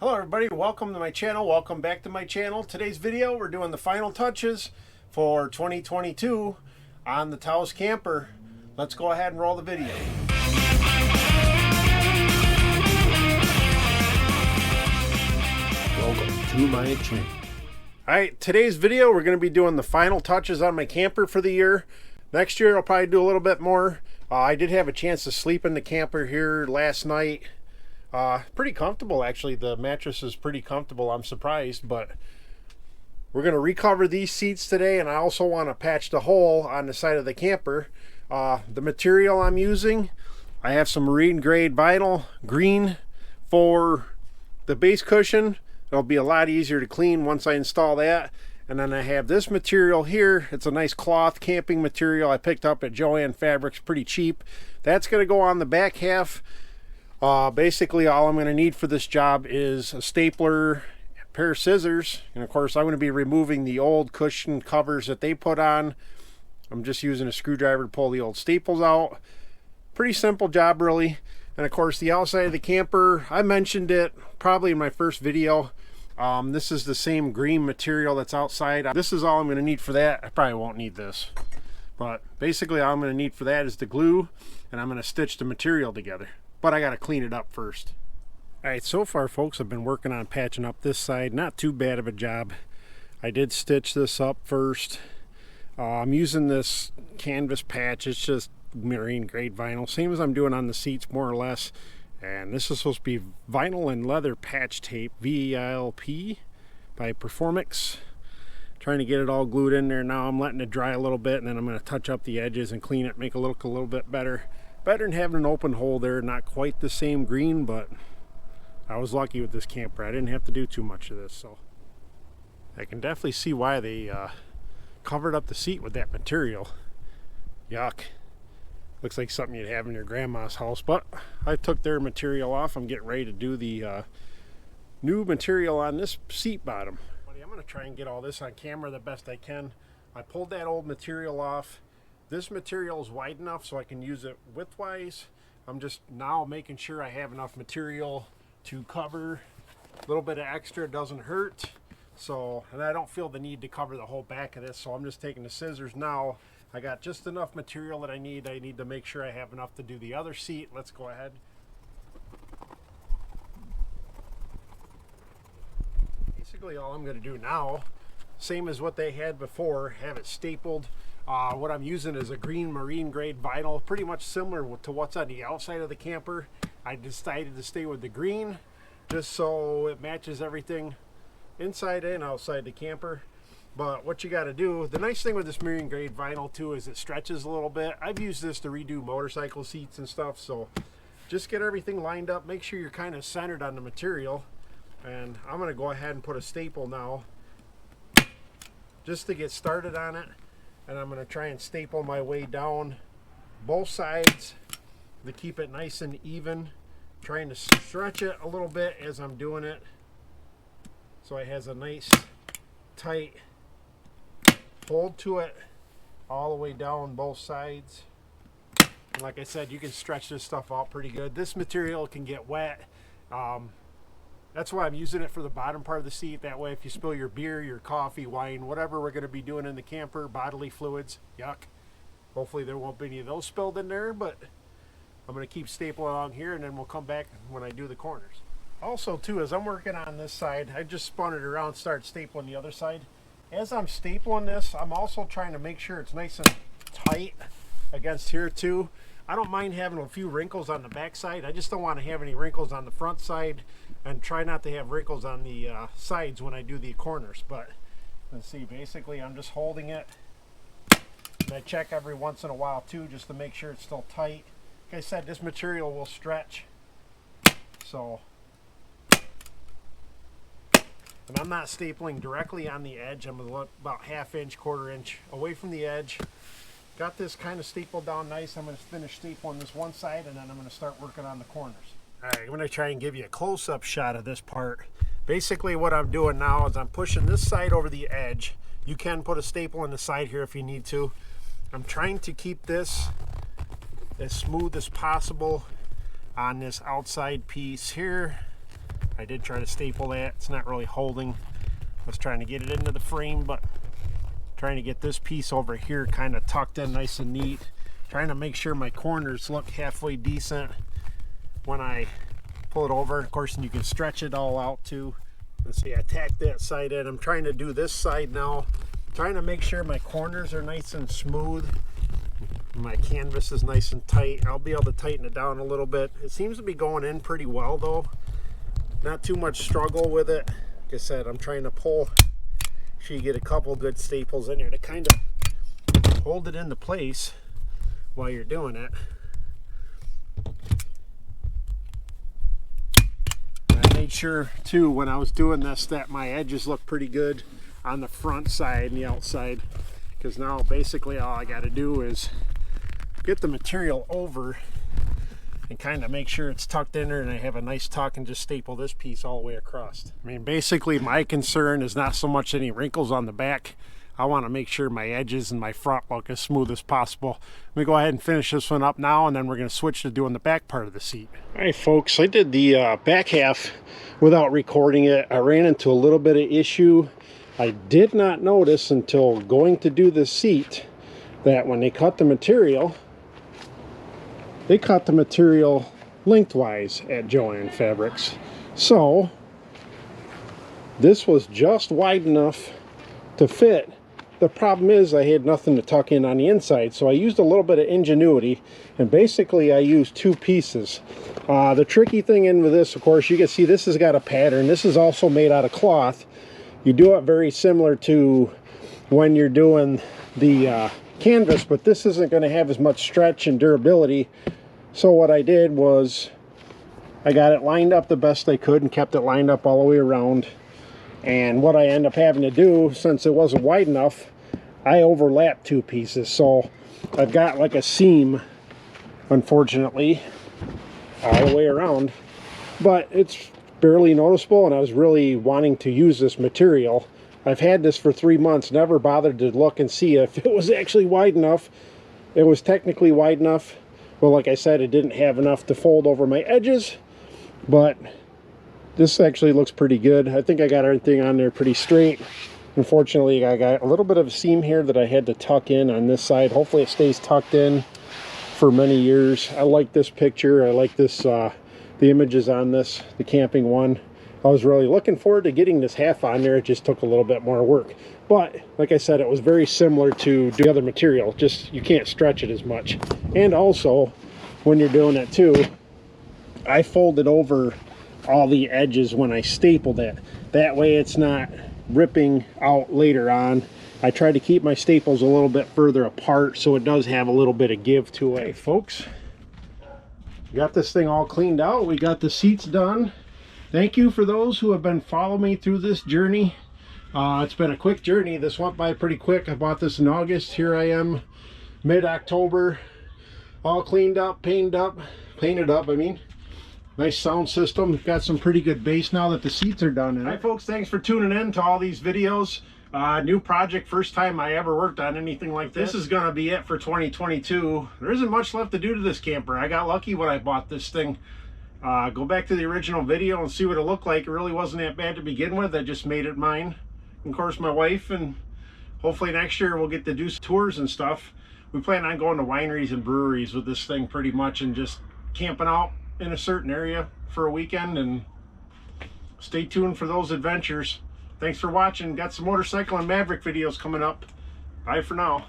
Hello everybody, welcome to my channel, welcome back to my channel. Today's video, we're doing the final touches for 2022 on the Taos camper. Let's go ahead and roll the video. Welcome to my channel. Alright, today's video, we're going to be doing the final touches on my camper for the year. Next year, I'll probably do a little bit more. I did have a chance to sleep in the camper here last night. Pretty comfortable, actually. The mattress is pretty comfortable. I'm surprised, but we're going to recover these seats today, and I also want to patch the hole on the side of the camper. The material I'm using, I have some marine grade vinyl green for the base cushion. It'll be a lot easier to clean once I install that. And then I have this material here. It's a nice cloth camping material I picked up at Joann Fabrics, pretty cheap. That's going to go on the back half. Basically all I'm going to need for this job is a stapler, a pair of scissors, and of course I'm going to be removing the old cushion covers that they put on. I'm just using a screwdriver to pull the old staples out. Pretty simple job really. And of course the outside of the camper, I mentioned it probably in my first video. This is the same green material that's outside. This is all I'm going to need for that. I probably won't need this, but basically all I'm going to need for that is the glue, and I'm going to stitch the material together. But I got to clean it up first. Alright, so far folks, I've been working on patching up this side. Not too bad of a job. I did stitch this up first. I'm using this canvas patch. It's just marine grade vinyl, same as I'm doing on the seats more or less. And this is supposed to be vinyl and leather patch tape, VEILP by Performix. Trying to get it all glued in there now. I'm letting it dry a little bit, and then I'm going to touch up the edges and clean it, make it look a little bit better. Better than having an open hole there. Not quite the same green, but I was lucky with this camper. I didn't have to do too much of this, so I can definitely see why they covered up the seat with that material. Yuck. Looks like something you'd have in your grandma's house, but I took their material off. I'm getting ready to do the new material on this seat bottom. I'm going to try and get all this on camera the best I can. I pulled that old material off. This material is wide enough so I can use it widthwise. I'm just now making sure I have enough material to cover. A little bit of extra doesn't hurt. So, and I don't feel the need to cover the whole back of this, so I'm just taking the scissors now. I got just enough material that I need. I need to make sure I have enough to do the other seat. Let's go ahead. Basically all I'm going to do now, same as what they had before, have it stapled. What I'm using is a green marine grade vinyl, pretty much similar to what's on the outside of the camper. I decided to stay with the green just so it matches everything inside and outside the camper. But what you got to do, the nice thing with this marine grade vinyl too is it stretches a little bit. I've used this to redo motorcycle seats and stuff, so just get everything lined up, make sure you're kind of centered on the material. And I'm going to go ahead and put a staple now just to get started on it. And I'm going to try and staple my way down both sides to keep it nice and even. Trying to stretch it a little bit as I'm doing it so it has a nice tight hold to it all the way down both sides. And like I said, you can stretch this stuff out pretty good. This material can get wet. That's why I'm using it for the bottom part of the seat. That way if you spill your beer, your coffee, wine, whatever we're going to be doing in the camper, bodily fluids, yuck. Hopefully there won't be any of those spilled in there, but I'm going to keep stapling along here, and then we'll come back when I do the corners. Also too, as I'm working on this side, I just spun it around, start stapling the other side. As I'm stapling this, I'm also trying to make sure it's nice and tight against here too. I don't mind having a few wrinkles on the back side. I just don't want to have any wrinkles on the front side, and try not to have wrinkles on the sides when I do the corners. But let's see, basically I'm just holding it, and I check every once in a while too just to make sure it's still tight. Like I said, this material will stretch, so, and I'm not stapling directly on the edge. I'm about ½ inch, ½ inch away from the edge. Got this kind of stapled down nice. I'm going to finish stapling this one side, and then I'm going to start working on the corners. Alright, I'm going to try and give you a close-up shot of this part. Basically what I'm doing now is I'm pushing this side over the edge. You can put a staple in the side here if you need to. I'm trying to keep this as smooth as possible on this outside piece here. I did try to staple that. It's not really holding. I was trying to get it into the frame, but trying to get this piece over here kind of tucked in nice and neat. Trying to make sure my corners look halfway decent when I pull it over. Of course, you can stretch it all out too. Let's see, I tacked that side in. I'm trying to do this side now. Trying to make sure my corners are nice and smooth. My canvas is nice and tight. I'll be able to tighten it down a little bit. It seems to be going in pretty well though. Not too much struggle with it. Like I said, I'm trying to pull. So you get a couple good staples in here to kind of hold it into place while you're doing it. I made sure too when I was doing this that my edges look pretty good on the front side and the outside, because now basically all I got to do is get the material over and kind of make sure it's tucked in there and I have a nice tuck and just staple this piece all the way across. I mean, basically my concern is not so much any wrinkles on the back. I want to make sure my edges and my front look as smooth as possible. Let me go ahead and finish this one up now, and then we're going to switch to doing the back part of the seat. All right, folks, I did the back half without recording it. I ran into a little bit of issue. I did not notice until going to do the seat that when they cut the material, they cut the material lengthwise at Joann Fabrics. So this was just wide enough to fit. The problem is I had nothing to tuck in on the inside, so I used a little bit of ingenuity, and basically I used two pieces. The tricky thing in with this, of course, you can see this has got a pattern. This is also made out of cloth. You do it very similar to when you're doing the canvas, but this isn't going to have as much stretch and durability. So what I did was I got it lined up the best I could and kept it lined up all the way around. And what I end up having to do, since it wasn't wide enough, I overlapped two pieces. So I've got like a seam, unfortunately, all the way around. But it's barely noticeable, and I was really wanting to use this material. I've had this for 3 months, never bothered to look and see if it was actually wide enough. It was technically wide enough. Well, like I said, it didn't have enough to fold over my edges, but this actually looks pretty good. I think I got everything on there pretty straight. Unfortunately, I got a little bit of a seam here that I had to tuck in on this side. Hopefully it stays tucked in for many years. I like this picture. I like this, the images on this, the camping one. I was really looking forward to getting this half on there. It just took a little bit more work. But like I said, it was very similar to the other material. Just you can't stretch it as much. And also, when you're doing it too, I folded over all the edges when I stapled it. That way it's not ripping out later on. I try to keep my staples a little bit further apart so it does have a little bit of give to it. Hey folks, we got this thing all cleaned out. We got the seats done. Thank you for those who have been following me through this journey. It's been a quick journey. This went by pretty quick. I bought this in August. Here I am, mid-October, all cleaned up, painted up, I mean. Nice sound system. Got some pretty good bass now that the seats are done. All right, folks, thanks for tuning in to all these videos. New project, first time I ever worked on anything like this. This is going to be it for 2022. There isn't much left to do to this camper. I got lucky when I bought this thing. Go back to the original video and see what it looked like. It really wasn't that bad to begin with. I just made it mine. And of course, my wife, and hopefully next year we'll get to do tours and stuff. We plan on going to wineries and breweries with this thing pretty much, and just camping out in a certain area for a weekend, and stay tuned for those adventures. Thanks for watching. Got some motorcycle and Maverick videos coming up. Bye for now.